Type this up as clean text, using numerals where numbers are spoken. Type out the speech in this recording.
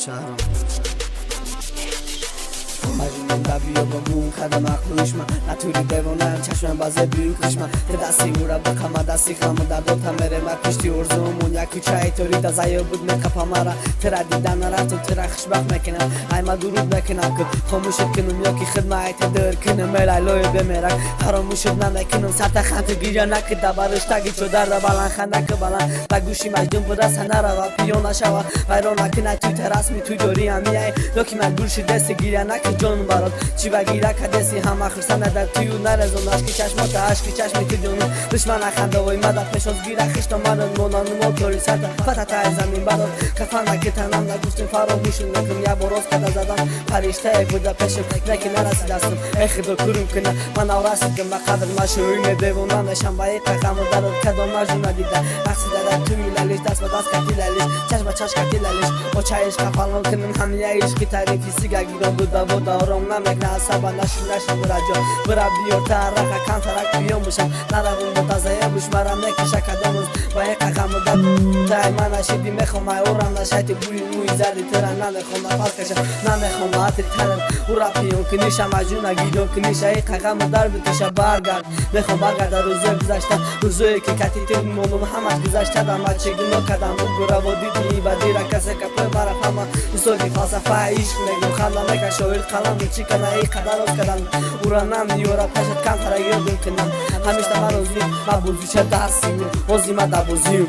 شهرام مجنون بیا با بون خدم اخلوشم نتوری دیوانم چشمم بازه بیو کشم که دستی او را بکم دستی خم در دوتا مره مکشتی ارزومون یکی چای توری دا زیو بود نکپا مرا ترا دیدن رفت و ترا خشبخ مکنم ای ما درود نکنم که خاموشت کنم یکی خدمت در کنم ملالوی بمیرک فراموشت نکنم سطح خنت گیرا نکه دبرش تگی چو در بلند خنده که بلند بگوشی مجدون بود سنه را و پیون شوا ویران نکنه توی تراس می توی دوری همیه لکی مجبور شد دست گیرا نکه جون برات چی بگیره که دستی هم آخر سنه در تویو نرزون عشقی چشمات عشقی چشمی تو جونم دشمن خنده وی مدد پشت گیره خشت مردن مونان موتوری سرد فتت از زمین برات کفن که تنم نگوشتم فراموشم نکنم یا بروز کده زدم پریشته بوده پشم نکی نرسی دستم اخدو کرم کنه من آورسی که مقدر مشروعی دیوانم نشم با ایقا خمو درد کدام مجنون ندیده رقصی در توی للیش دست به دست کتی للیش چشم به چشم کتی للیش با چایش کفالان کنم همیه عشقی تعریفی سیگه گیرم بوده آرام نمک نه عصبا نشم براجا برا بیار ترقه کن ترک بیام بشم نروون متازه بوش مرم نکشه کدامز با ایقا خمو درد تای من نشیدی میخوام اورم نشایتی بوی موی زردی ترن نمیخوام نفاس کشم نمیخوام باعتری ترن او را پیون کنیشم مجنون گیدون کنیش ایقا خمو در بتیشه برگرد میخوام برگرد روزه گذشته روزه که کتی تیم مونم همش گذشته دم چگونه کدام گورا و دیدی بدی را کسی که پر مرا فهمه اصولی فلسفه عشق میگم خلا نکه شویر خلا میچی کنه ای قدر از کدام او را نمیورا پشت کم ترا یادم کنم همیشه من روزی مبوزی چه دستی روزی ما دبوزیم